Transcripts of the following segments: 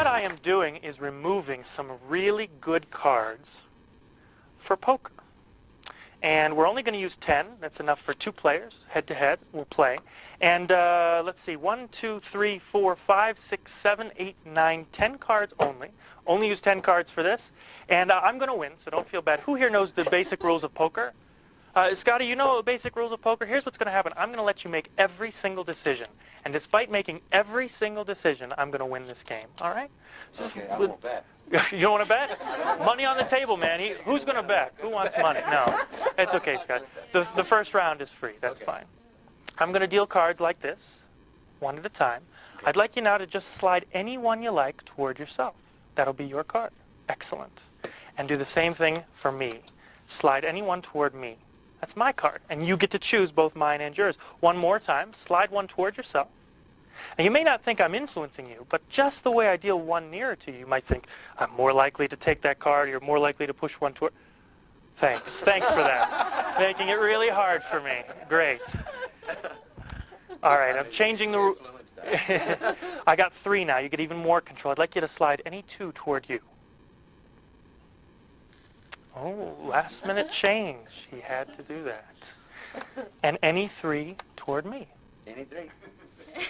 what I am doing is removing some really good cards for poker. And we're only going to use 10. That's enough for 2 players. Head-to-head, we'll play. And let's see, 1, 2, 3, 4, 5, 6, 7, 8, 9, 10 cards only. Only use 10 cards for this. And I'm going to win, so don't feel bad. Who here knows the basic rules of poker? Scotty, you know the basic rules of poker? Here's what's going to happen. I'm going to let you make every single decision. And despite making every single decision, I'm going to win this game. All right? So okay, I won't bet. You don't want to bet? Money on the table, man. Who's going to bet? Who wants money? No. It's okay, Scott. The first round is free. That's fine. I'm going to deal cards like this, one at a time. Okay. I'd like you now to just slide any one you like toward yourself. That'll be your card. Excellent. And do the same thing for me. Slide any one toward me. That's my card. And you get to choose both mine and yours. One more time. Slide one toward yourself. And you may not think I'm influencing you, but just the way I deal one nearer to you, you might think, I'm more likely to take that card, you're more likely to push one toward... Thanks. Thanks for that. Making it really hard for me. Great. All right, I'm changing the... I got 3 now. You get even more control. I'd like you to slide any 2 toward you. Oh, last minute change. He had to do that. And any 3 toward me. Any 3?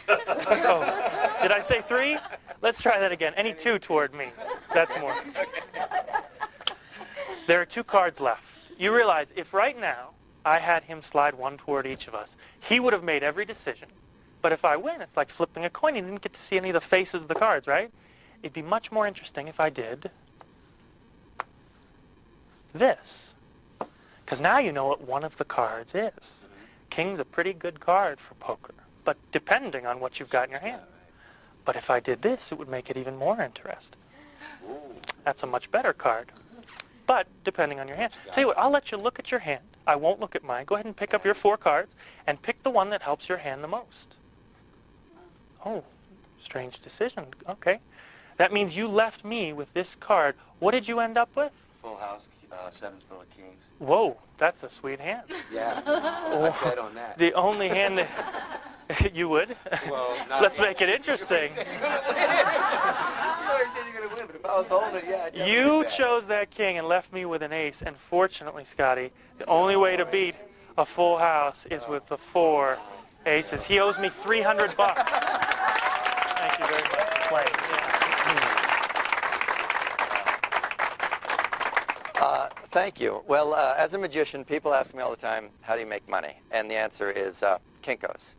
Oh, did I say 3? Let's try that again. Any 2 toward me. That's more. There are 2 cards left. You realize if right now I had him slide 1 toward each of us, he would have made every decision. But if I win, it's like flipping a coin. You didn't get to see any of the faces of the cards, right? It'd be much more interesting if I did this. Because now you know what one of the cards is. King's a pretty good card for poker, but depending on what you've got in your hand. But if I did this, it would make it even more interesting. That's a much better card, but depending on your hand. Tell you what, I'll let you look at your hand. I won't look at mine. Go ahead and pick up your 4 cards and pick the one that helps your hand the most. Oh, strange decision. Okay. That means you left me with this card. What did you end up with? Full house, 7's full of kings. Whoa, that's a sweet hand. Yeah, I bet on that. The only hand that... You would? Well, not Let's make it interesting. You always said you're going to win, but if I was holding it, yeah, I'd definitely You bet. chose that king and left me with an ace, and fortunately, Scotty, the only way to beat a full house is with the 4 aces. He owes me $300. Thank you very much for playing. Thank you. Well, as a magician, people ask me all the time, how do you make money? And the answer is Kinko's.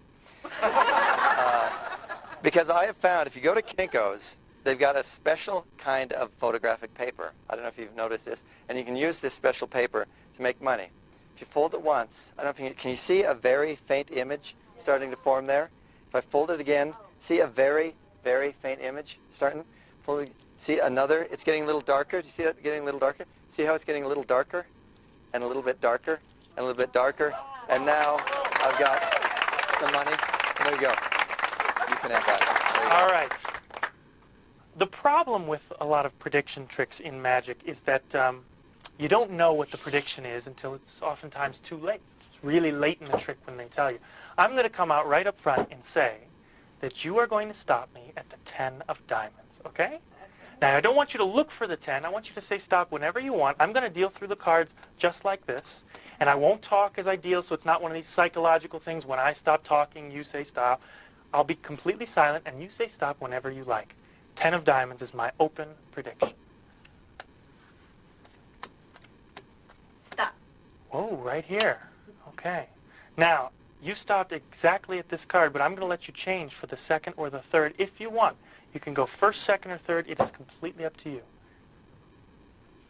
Because I have found if you go to Kinko's, they've got a special kind of photographic paper. I don't know if you've noticed this. And you can use this special paper to make money. If you fold it once, I don't know if you can you see a very faint image starting to form there? If I fold it again, see a very, very faint image starting? Fold it, see another, it's getting a little darker. Do you see that getting a little darker? See how it's getting a little darker? And a little bit darker? And a little bit darker? And now I've got some money. And there you go. You can have that. All right. The problem with a lot of prediction tricks in magic is that you don't know what the prediction is until it's oftentimes too late. It's really late in the trick when they tell you. I'm going to come out right up front and say that you are going to stop me at the 10 of diamonds, okay? Now, I don't want you to look for the 10. I want you to say stop whenever you want. I'm going to deal through the cards just like this. And I won't talk as I deal, so it's not one of these psychological things. When I stop talking, you say stop. I'll be completely silent, and you say stop whenever you like. 10 of diamonds is my open prediction. Stop. Whoa, right here. Okay. Now, you stopped exactly at this card, but I'm going to let you change for the 2nd or the 3rd if you want. You can go 1st, 2nd, or 3rd. It is completely up to you.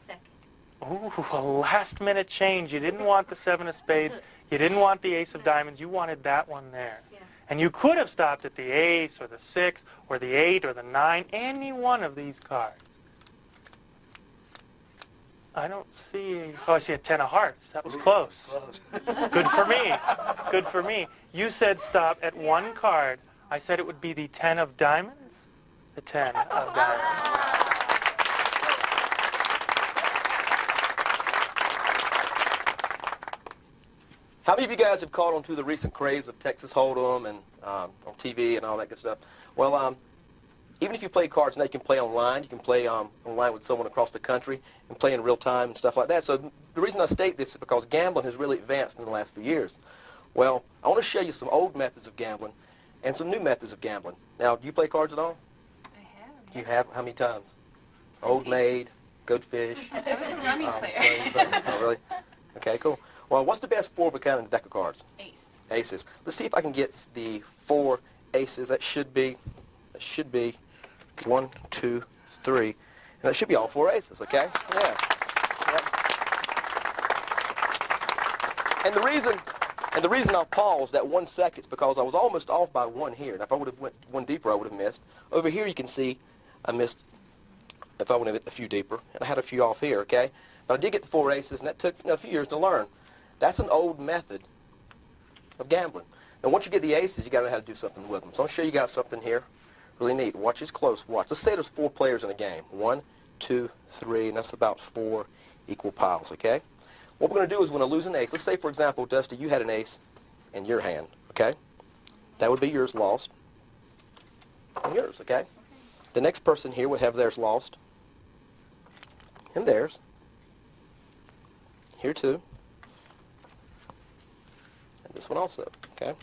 2nd. Ooh, a last-minute change. You didn't want the 7 of spades. You didn't want the ace of diamonds. You wanted that one there. Yeah. And you could have stopped at the ace or the 6 or the 8 or the 9, any one of these cards. I don't see... Oh, I see a 10 of hearts. That was close. Good for me. Good for me. You said stop at one card. I said it would be the 10 of diamonds. The 10 of diamonds. How many of you guys have caught on to the recent craze of Texas Hold'em and on TV and all that good stuff? Well, even if you play cards now, you can play online. You can play online with someone across the country and play in real time and stuff like that. So the reason I state this is because gambling has really advanced in the last few years. Well, I want to show you some old methods of gambling and some new methods of gambling. Now, do you play cards at all? I have. You have? How many times? Old Maid, Goldfish. I was a rummy player. Oh, really? Okay, cool. Well, what's the best 4 of a kind in a deck of cards? Ace. Aces. Let's see if I can get the 4 aces. That should be 1, 2, 3. And that should be all 4 aces, okay? Yeah. Yep. And the reason I'll pause that 1 second is because I was almost off by 1 here. Now, if I would have went 1 deeper, I would have missed. Over here, you can see I missed, if I would have went a few deeper, and I had a few off here, okay? But I did get the 4 aces, and that took a few years to learn. That's an old method of gambling. And once you get the aces, you got to know how to do something with them. So I'll show you guys something here, really neat. Watch this close. Watch. Let's say there's 4 players in a game. 1, 2, 3, and that's about 4 equal piles, okay? What we're going to do is we're going to lose an ace. Let's say, for example, Dusty, you had an ace in your hand, okay? That would be yours lost. And yours, okay? The next person here would have theirs lost. And theirs. Here too. And this one also, okay?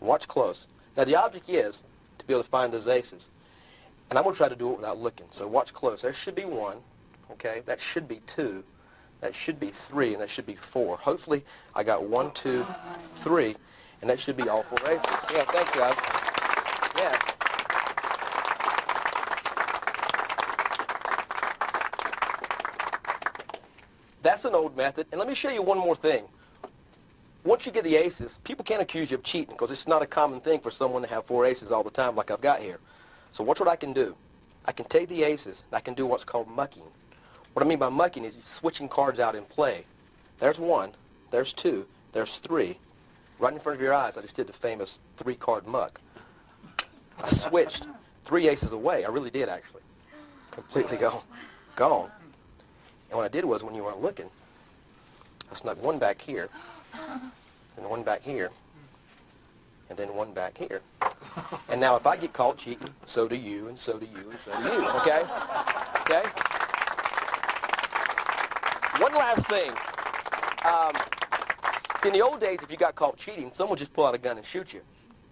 Watch close. Now the object is to be able to find those aces. And I'm going to try to do it without looking. So watch close. There should be 1, okay? That should be 2. That should be 3, and that should be 4. Hopefully I got 1, 2, 3, and that should be all 4 aces. Yeah, thanks, guys. Yeah. That's an old method. And let me show you one more thing. Once you get the aces, people can't accuse you of cheating because it's not a common thing for someone to have 4 aces all the time like I've got here. So watch what I can do. I can take the aces, and I can do what's called mucking. What I mean by mucking is switching cards out in play. There's 1, there's 2, there's 3. Right in front of your eyes, I just did the famous 3-card muck. I switched 3 aces away. I really did, actually. Completely gone. And what I did was, when you weren't looking, I snuck 1 back here, and 1 back here, and then 1 back here. And now if I get caught cheating, so do you, and so do you, and so do you, okay? Okay? One last thing. See, in the old days, if you got caught cheating, someone would just pull out a gun and shoot you.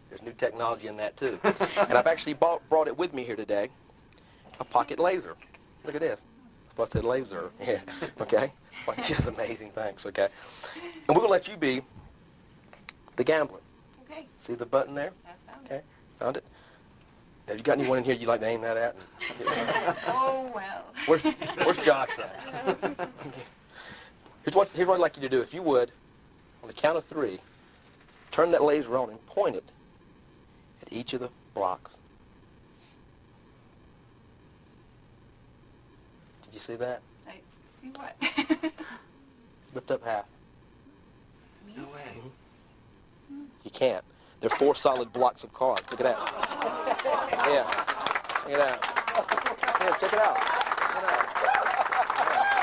There's new technology in that, too. And I've actually brought it with me here today, a pocket laser. Look at this. That's what I said, laser. Yeah, okay? Just amazing, thanks, okay? And we're going to let you be the gambler. Okay. See the button there? I found Okay, found it? Have you got anyone in here you'd like to aim that at? Oh, well. Where's Josh at? Here's what I'd like you to do. If you would, on the count of 3, turn that laser on and point it at each of the blocks. Did you see that? I see what? Lift up half. No way. You can't. They're 4 solid blocks of cards. Look at that. Yeah. Look at that. Here, check it out. Check it out. Yeah.